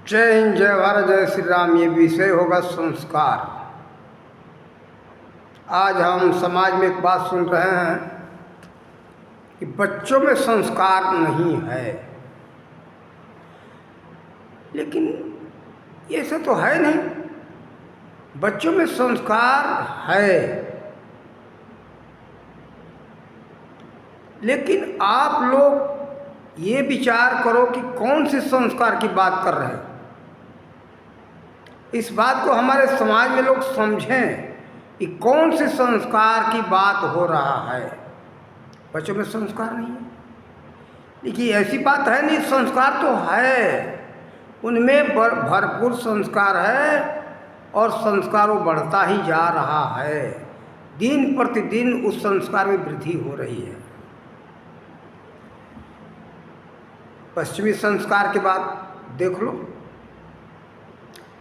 जय हिंद, जय भारत, जय श्री राम। ये विषय होगा संस्कार। आज हम समाज में एक बात सुन रहे हैं कि बच्चों में संस्कार नहीं है, लेकिन ऐसा तो है नहीं। बच्चों में संस्कार है, लेकिन आप लोग ये विचार करो कि कौन से संस्कार की बात कर रहे हैं। इस बात को हमारे समाज में लोग समझें कि कौन से संस्कार की बात हो रहा है। बच्चों में संस्कार नहीं है, देखिए ऐसी बात है नहीं। संस्कार तो है, उनमें भरपूर संस्कार है और संस्कारों बढ़ता ही जा रहा है। दिन प्रतिदिन उस संस्कार में वृद्धि हो रही है। पश्चिमी संस्कार की बात देख लो।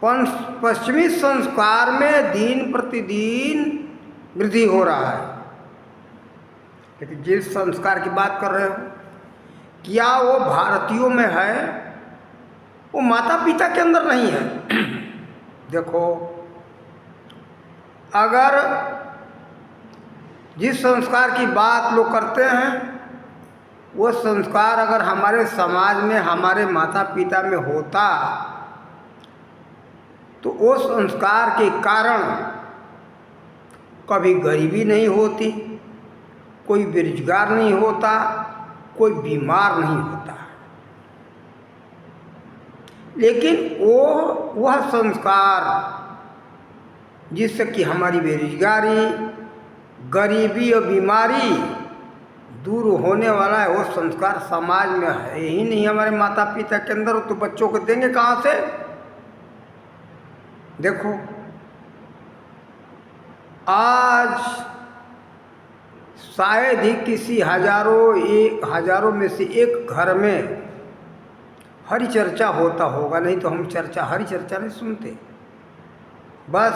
पश्चिमी संस्कार में दिन प्रतिदिन वृद्धि हो रहा है, लेकिन जिस संस्कार की बात कर रहे हो, क्या वो भारतीयों में है? वो माता पिता के अंदर नहीं है। देखो, अगर जिस संस्कार की बात लोग करते हैं, वो संस्कार अगर हमारे समाज में, हमारे माता पिता में होता, तो वो संस्कार के कारण कभी गरीबी नहीं होती, कोई बेरोजगार नहीं होता, कोई बीमार नहीं होता। लेकिन वह संस्कार जिससे कि हमारी बेरोजगारी, गरीबी और बीमारी दूर होने वाला है, वो संस्कार समाज में है ही नहीं। हमारे माता पिता के अंदर तो बच्चों को देंगे कहाँ से? देखो, आज शायद ही किसी हजारों में से एक घर में हरि चर्चा होता होगा, नहीं तो हम हरि चर्चा नहीं सुनते। बस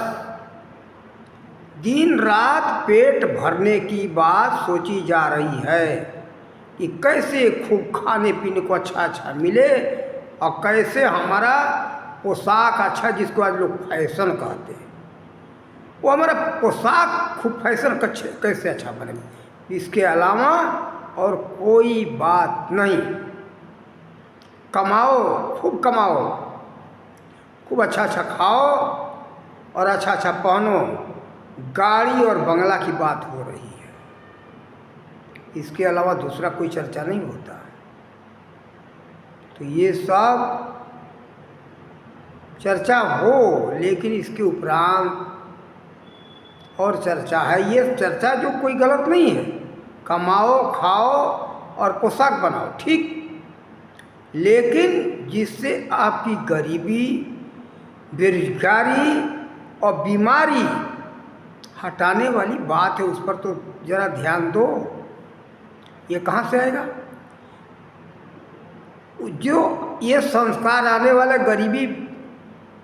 दिन रात पेट भरने की बात सोची जा रही है कि कैसे खूब खाने पीने को अच्छा मिले और कैसे हमारा पोशाक अच्छा, जिसको आज लोग फैशन कहते हैं, वो हमारा पोशाक खूब फैशन कैसे अच्छा बने। इसके अलावा और कोई बात नहीं। कमाओ, खूब कमाओ, खूब अच्छा खाओ और अच्छा पहनो, गाड़ी और बंगला की बात हो रही है। इसके अलावा दूसरा कोई चर्चा नहीं होता। तो ये सब चर्चा हो, लेकिन इसके उपरांत और चर्चा है। ये चर्चा जो कोई गलत नहीं है। कमाओ, खाओ और पोशाक बनाओ, ठीक, लेकिन जिससे आपकी गरीबी, बेरोजगारी और बीमारी हटाने वाली बात है, उस पर तो जरा ध्यान दो। ये कहाँ से आएगा? जो ये संस्कार आने वाला, गरीबी,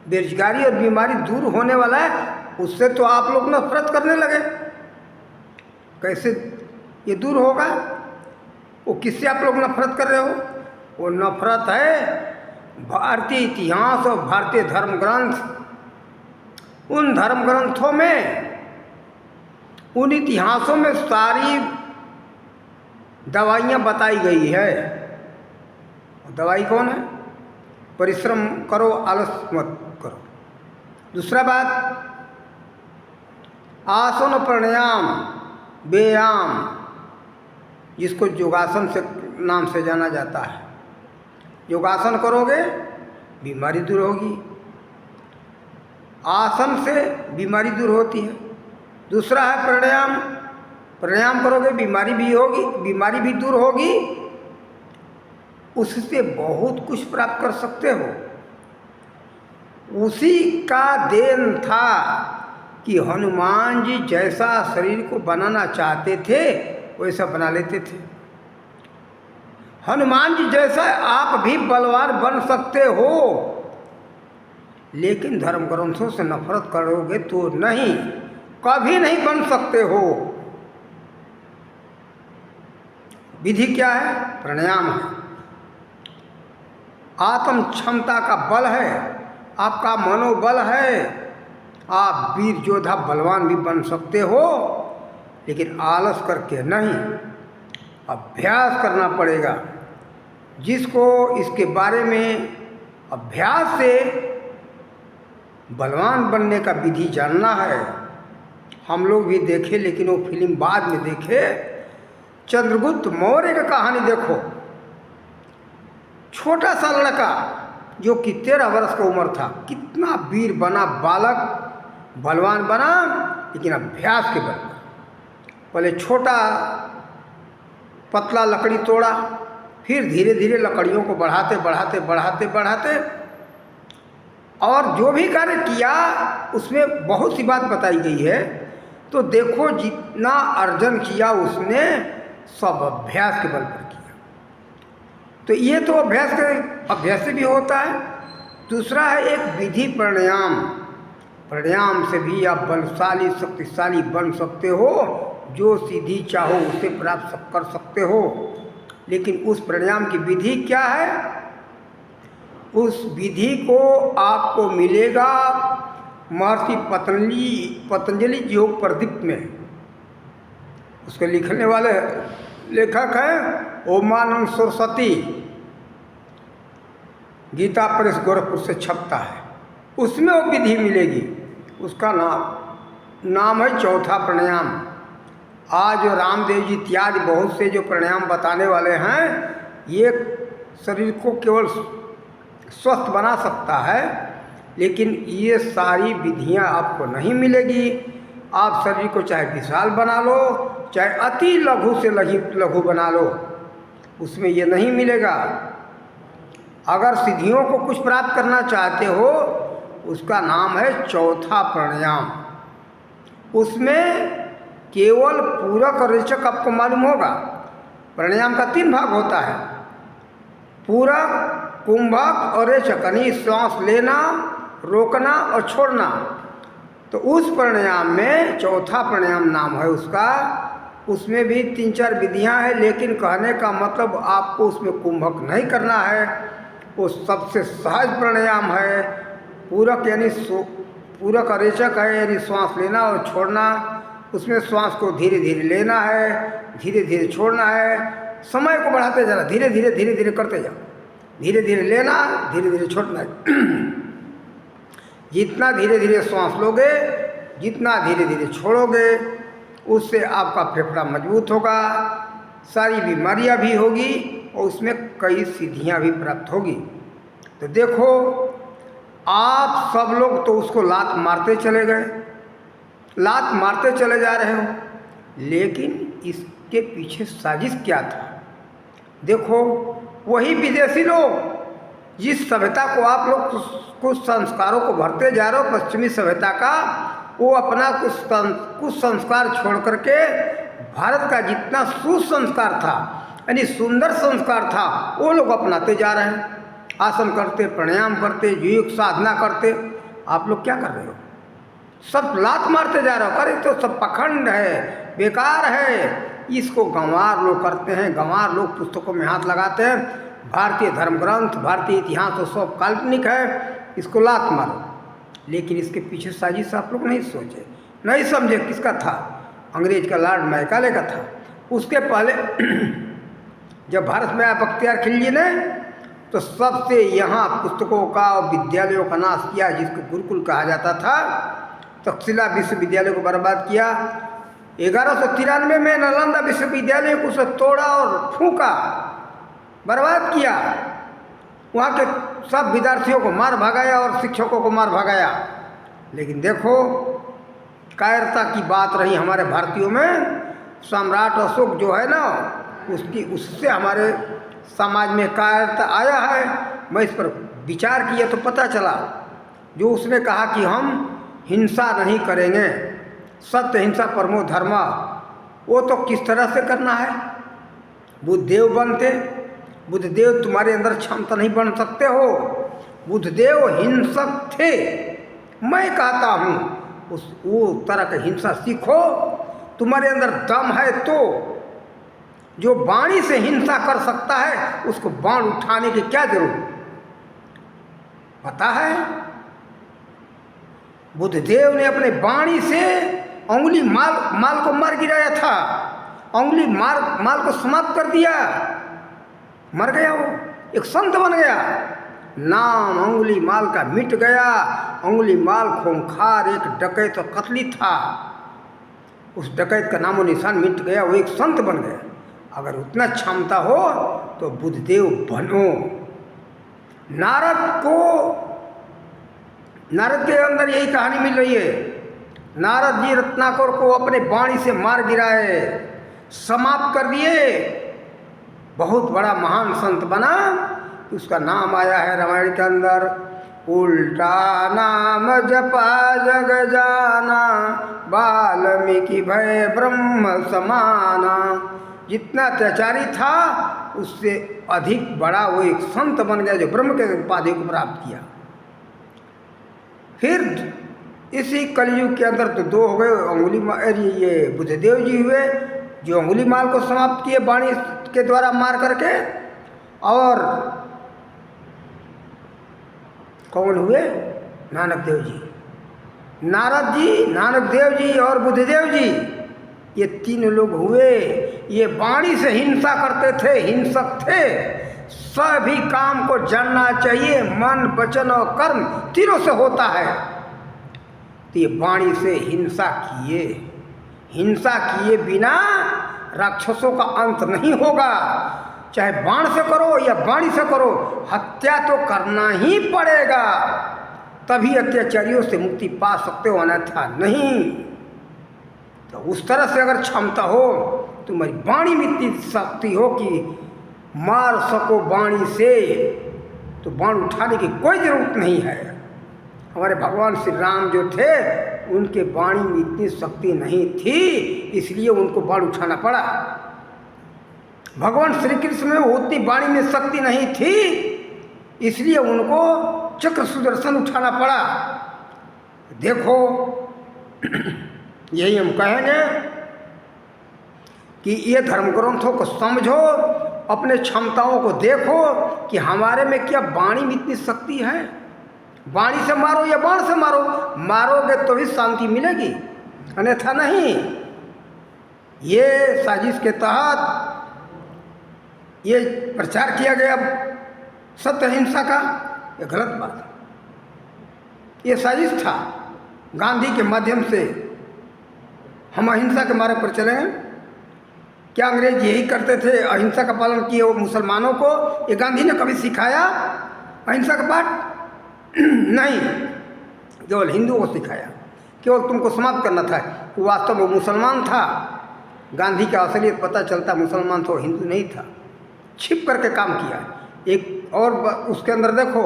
बेरोजगारी और बीमारी दूर होने वाला है, उससे तो आप लोग नफरत करने लगे। कैसे ये दूर होगा? वो किससे आप लोग नफरत कर रहे हो? वो नफरत है भारतीय इतिहास और भारतीय धर्म ग्रंथ। उन धर्म ग्रंथों में, उन इतिहासों में सारी दवाइयाँ बताई गई है। दवाई कौन है? परिश्रम करो, आलस मत करो। दूसरा बात, आसन प्राणायाम, व्यायाम, जिसको योगासन से नाम से जाना जाता है। योगासन करोगे, बीमारी दूर होगी। आसन से बीमारी दूर होती है। दूसरा है प्राणायाम। प्राणायाम करोगे, बीमारी भी दूर होगी। उससे बहुत कुछ प्राप्त कर सकते हो। उसी का देन था कि हनुमान जी जैसा शरीर को बनाना चाहते थे, वैसा बना लेते थे। हनुमान जी जैसा आप भी बलवान बन सकते हो, लेकिन धर्म ग्रंथों से नफरत करोगे तो नहीं, कभी नहीं बन सकते हो। विधि क्या है? प्राणायाम है। आत्म क्षमता का बल है, आपका मनोबल है, आप वीर योद्धा बलवान भी बन सकते हो, लेकिन आलस करके नहीं, अभ्यास करना पड़ेगा। जिसको इसके बारे में अभ्यास से बलवान बनने का विधि जानना है, हम लोग भी देखे, लेकिन वो फिल्म बाद में देखे। चंद्रगुप्त मौर्य की कहानी देखो, छोटा सा लड़का जो कि 13 वर्ष का उम्र था, कितना वीर बना, बालक बलवान बना, लेकिन अभ्यास के बल पर। पहले छोटा पतला लकड़ी तोड़ा, फिर धीरे धीरे लकड़ियों को बढ़ाते बढ़ाते बढ़ाते बढ़ाते, और जो भी कार्य किया उसमें बहुत सी बात बताई गई है। तो देखो जितना अर्जन किया उसने सब अभ्यास के बल पर किया। तो ये तो अभ्यास से भी होता है। दूसरा है एक विधि प्राणायाम। प्राणायाम से भी आप बलशाली शक्तिशाली बन सकते हो, जो सिद्धि चाहो उसे प्राप्त कर सकते हो। लेकिन उस प्राणायाम की विधि क्या है? उस विधि को आपको मिलेगा महर्षि पतंजलि योग प्रदीप में। उसके लिखने वाले लेखक हैं ओमानंद सरस्वती, गीता प्रेस गोरखपुर से छपता है, उसमें वो विधि मिलेगी। उसका नाम है चौथा प्राणायाम। आज रामदेव जी इत्यादि बहुत से जो प्राणायाम बताने वाले हैं, ये शरीर को केवल स्वस्थ बना सकता है, लेकिन ये सारी विधियां आपको नहीं मिलेगी। आप शरीर को चाहे विशाल बना लो, चाहे अति लघु से लघु बना लो, उसमें ये नहीं मिलेगा। अगर सिद्धियों को कुछ प्राप्त करना चाहते हो, उसका नाम है चौथा प्राणायाम। उसमें केवल पूरक और रेचक आपको मालूम होगा। प्राणायाम का 3 भाग होता है, पूरक, कुंभक और रेचक, यानी श्वास लेना, रोकना और छोड़ना। तो उस प्राणायाम में चौथा प्राणायाम नाम है उसका। उसमें भी 3-4 विधियां हैं, लेकिन कहने का मतलब आपको उसमें कुंभक नहीं करना है। वो सबसे सहज प्राणायाम है। पूरक यानी पूरक और रेचक है, यानी श्वास लेना और छोड़ना। उसमें श्वास को धीरे धीरे लेना है, धीरे धीरे छोड़ना है, समय को बढ़ाते जाना, धीरे धीरे करते जाओ, धीरे धीरे लेना, धीरे धीरे छोड़ना है। जितना धीरे धीरे श्वास लोगे, जितना धीरे धीरे छोड़ोगे, उससे आपका फेफड़ा मजबूत होगा, सारी बीमारियां भी होगी और उसमें कई सिद्धियां भी प्राप्त होगी। तो देखो, आप सब लोग तो उसको लात मारते चले गए, लात मारते चले जा रहे हो, लेकिन इसके पीछे साजिश क्या था? देखो, वही विदेशी लोग जिस सभ्यता को आप लोग कुछ संस्कारों को भरते जा रहे हो, पश्चिमी सभ्यता का, वो अपना कुछ संस्कार छोड़ करके भारत का जितना सुसंस्कार था, यानी सुंदर संस्कार था, वो लोग अपनाते जा रहे हैं। आसन करते, प्राणायाम करते, योग साधना करते। आप लोग क्या कर रहे हो? सब लात मारते जा रहे हो। अरे तो सब पखंड है, बेकार है। इसको गंवार लोग करते हैं, गंवार लोग पुस्तकों में हाथ लगाते हैं। भारतीय धर्म ग्रंथ, भारतीय इतिहास तो सब काल्पनिक है, इसको लात मारो। लेकिन इसके पीछे साजिश आप लोग नहीं सोचे, नहीं समझे। किसका था? अंग्रेज का, लॉर्ड मैकाले का था। उसके पहले जब भारत में आया बख्तियार खिलजी ने, तो सबसे यहाँ पुस्तकों का और विद्यालयों का नाश किया, जिसको गुरुकुल कहा जाता था। तक्षशिला विश्वविद्यालय को बर्बाद किया। 1193 में नालंदा विश्वविद्यालय को उसे तोड़ा और फूंका, बर्बाद किया। वहाँ के सब विद्यार्थियों को मार भगाया और शिक्षकों को मार भगाया। लेकिन देखो, कायरता की बात रही हमारे भारतीयों में। सम्राट अशोक जो है ना, उससे हमारे समाज में कायरता आया है। मैं इस पर विचार किया तो पता चला, जो उसने कहा कि हम हिंसा नहीं करेंगे, सत्य हिंसा परमो धर्म, वो तो किस तरह से करना है? बुद्धदेव बनते, बुद्धदेव तुम्हारे अंदर क्षमता नहीं बन सकते हो। बुद्धदेव हिंसक थे। मैं कहता हूँ वो तरह की हिंसा सीखो। तुम्हारे अंदर दम है तो जो वाणी से हिंसा कर सकता है, उसको बाण उठाने की क्या जरूरत? पता है, बुद्धदेव ने अपने वाणी से अंगुली माल को मार गिराया था, अंगुली माल को समाप्त कर दिया, मर गया, वो एक संत बन गया। नाम अंगुली माल का मिट गया। अंगुली माल खूंखार एक डकैत और कतली था, उस डकैत का नामो निशान मिट गया, वो एक संत बन गया। अगर उतना क्षमता हो तो बुद्धदेव बनो। नारद के अंदर यही कहानी मिल रही है। नारद जी रत्नाकर को अपने वाणी से मार गिराए, समाप्त कर दिए, बहुत बड़ा महान संत बना। उसका नाम आया है रामायण के अंदर, उल्टा नाम जपा जग जाना, वाल्मीकि भय ब्रह्म समाना। जितना अत्याचारी था उससे अधिक बड़ा वो एक संत बन गया, जो ब्रह्म के उपाधि को प्राप्त किया। फिर इसी कलयुग के अंदर तो दो हो गए, ये बुद्धदेव जी हुए जो अंगुली माल को समाप्त किए वाणी के द्वारा मार करके, और कौन हुए? नानक देव जी, नारद जी, नानक देव जी और बुद्धदेव जी, ये तीन लोग हुए। ये वाणी से हिंसा करते थे, हिंसक थे। सभी काम को जानना चाहिए, मन वचन और कर्म तीनों से होता है। तो ये वाणी से हिंसा किए, हिंसा किए बिना राक्षसों का अंत नहीं होगा। चाहे बाण से करो या वाणी से करो, हत्या तो करना ही पड़ेगा, तभी अत्याचारियों से मुक्ति पा सकते हो, अन्यथा नहीं। तो उस तरह से अगर क्षमता हो, तुम्हारी वाणी में इतनी शक्ति हो कि मार सको वाणी से, तो बाण उठाने की कोई जरूरत नहीं है। हमारे भगवान श्री राम जो थे, उनके वाणी में इतनी शक्ति नहीं थी, इसलिए उनको बाण उठाना पड़ा। भगवान श्री कृष्ण में उतनी वाणी में शक्ति नहीं थी, इसलिए उनको चक्र सुदर्शन उठाना पड़ा। देखो, यही हम कहेंगे कि ये धर्म ग्रंथों को समझो, अपने क्षमताओं को देखो कि हमारे में क्या वाणी में इतनी शक्ति है। वाणी से मारो या बाण से मारो, मारोगे तो भी शांति मिलेगी, अन्यथा नहीं। ये साजिश के तहत ये प्रचार किया गया सत्य हिंसा का, ये गलत बात है। ये साजिश था गांधी के माध्यम से हम अहिंसा के मार्ग पर चले हैं। क्या अंग्रेज यही करते थे, अहिंसा का पालन किए वो मुसलमानों को? ये गांधी ने कभी सिखाया अहिंसा का पाठ? नहीं, केवल हिंदुओं को सिखाया, केवल तुमको समाप्त करना था। वो वास्तव में मुसलमान था। गांधी का असलियत पता चलता मुसलमान तो हिंदू नहीं था, छिप करके काम किया। एक और उसके अंदर देखो,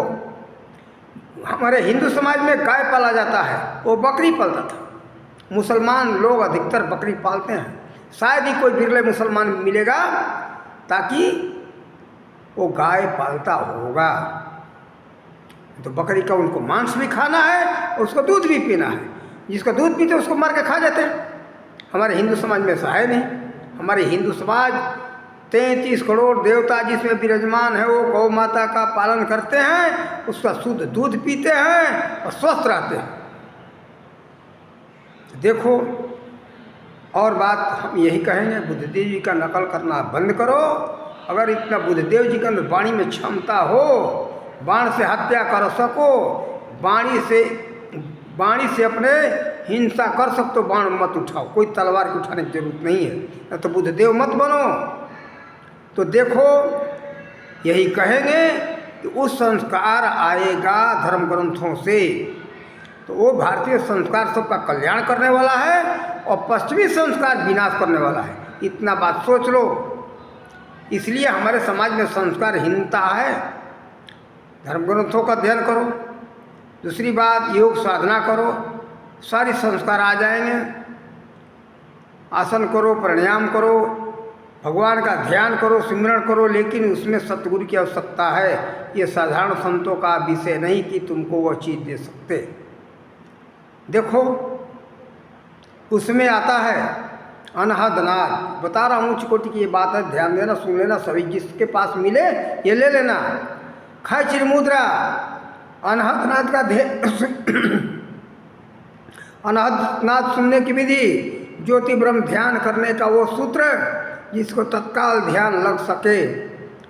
हमारे हिंदू समाज में गाय पाला जाता है, वो बकरी पालता था। मुसलमान लोग अधिकतर बकरी पालते हैं, शायद ही कोई बिरले मुसलमान मिलेगा ताकि वो गाय पालता होगा। तो बकरी का उनको मांस भी खाना है, उसको दूध भी पीना है। जिसका दूध पीते उसको मार के खा जाते हैं। हमारे हिंदू समाज में ऐसा है नहीं। हमारे हिंदू समाज 33 करोड़ देवता जिसमें विराजमान है, वो गौ माता का पालन करते हैं, उसका शुद्ध दूध पीते हैं और स्वस्थ रहते हैं। देखो, और बात हम यही कहेंगे, बुद्धदेव जी का नकल करना बंद करो। अगर इतना बुद्धदेव जी के अंदर वाणी में क्षमता हो, बाण से हत्या कर सको, वाणी से अपने हिंसा कर सकते हो, बाण मत उठाओ, कोई तलवार की उठाने की जरूरत नहीं है, न तो बुद्धदेव मत बनो। तो देखो, यही कहेंगे कि उस संस्कार आएगा धर्म ग्रंथों से, तो वो भारतीय संस्कार सबका कल्याण करने वाला है और पश्चिमी संस्कार विनाश करने वाला है। इतना बात सोच लो। इसलिए हमारे समाज में संस्कारहीनता है। धर्म ग्रंथों का अध्ययन करो। दूसरी बात, योग साधना करो, सारी संस्कार आ जाएंगे। आसन करो, प्राणायाम करो, भगवान का ध्यान करो, सिमरण करो, लेकिन उसमें सतगुरु की आवश्यकता है। ये साधारण संतों का विषय नहीं कि तुमको वह चीज़ दे सकते। देखो, उसमें आता है अनहद नाद। बता रहा हूँ उच्च कोटि की ये बात है, ध्यान देना, सुन लेना। सभी जिसके पास मिले ये ले लेना। खच्र मुद्रा, अनहद नाद का अनहद नाद सुनने की विधि, ज्योति ब्रह्म ध्यान करने का वो सूत्र जिसको तत्काल ध्यान लग सके।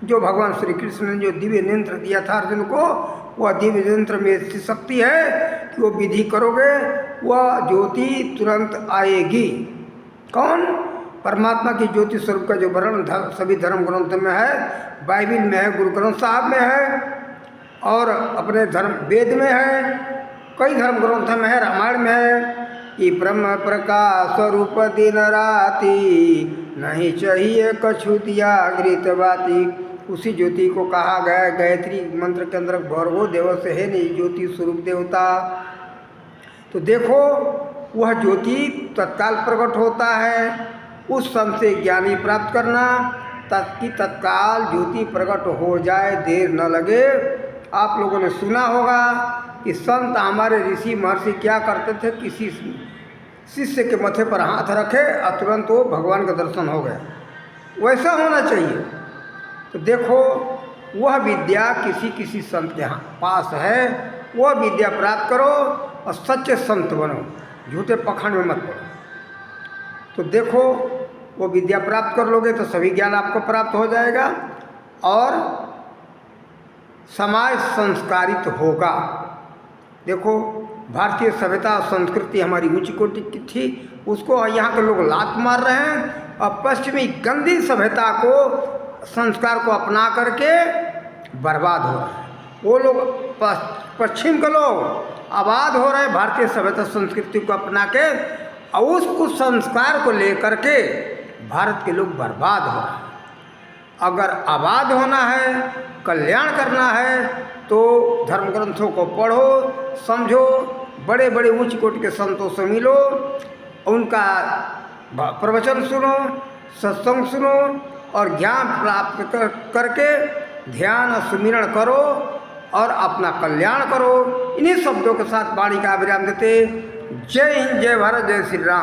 जो भगवान श्री कृष्ण ने जो दिव्य नेत्र दिया था अर्जुन को, वह दिव्य नेत्र में ऐसी शक्ति है कि वो विधि करोगे वह ज्योति तुरंत आएगी। कौन? परमात्मा की ज्योति स्वरूप का जो वर्णन सभी धर्म ग्रंथों में है, बाइबिल में है, गुरु ग्रंथ साहब में है, और अपने धर्म वेद में है, कई धर्म ग्रंथों में है, रामायण में है कि ब्रह्म प्रकाश स्वरूप दिन राति, नहीं चाहिए कछु दिया घृत बाती। उसी ज्योति को कहा गया गायत्री मंत्र के अंदर, भर्गो देव से है नहीं ज्योति स्वरूप देवता। तो देखो वह ज्योति तत्काल प्रकट होता है। उस संत से ज्ञानी प्राप्त करना ताकि तत्काल ज्योति प्रकट हो जाए, देर न लगे। आप लोगों ने सुना होगा कि संत हमारे ऋषि महर्षि क्या करते थे, किसी शिष्य के माथे पर हाथ रखे और तुरंत वो भगवान का दर्शन हो गया। वैसा होना चाहिए। तो देखो वह विद्या किसी किसी संत के पास है, वह विद्या प्राप्त करो और सच्चे संत बनो, झूठे पखंड में मत पड़ो। तो देखो वो विद्या प्राप्त कर लोगे तो सभी ज्ञान आपको प्राप्त हो जाएगा और समाज संस्कारित होगा। देखो भारतीय सभ्यता और संस्कृति हमारी ऊंची कोटि की थी, उसको यहाँ के लोग लात मार रहे हैं और पश्चिमी गंदी सभ्यता को, संस्कार को अपना करके बर्बाद हो रहे हैं। वो लोग पश्चिम के लोग आबाद हो रहे हैं भारतीय सभ्यता संस्कृति को अपना के, और उस कुसंस्कार को लेकर के भारत के लोग बर्बाद हो रहे हैं। अगर आबाद होना है, कल्याण करना है तो धर्म ग्रंथों को पढ़ो, समझो, बड़े बड़े उच्च कोटि के संतों से मिलो, उनका प्रवचन सुनो, सत्संग सुनो और ज्ञान प्राप्त करके ध्यान और सुमिरन करो और अपना कल्याण करो। इन्हीं शब्दों के साथ वाणी का विराम देते। जय हिंद, जय भारत, जय श्री राम।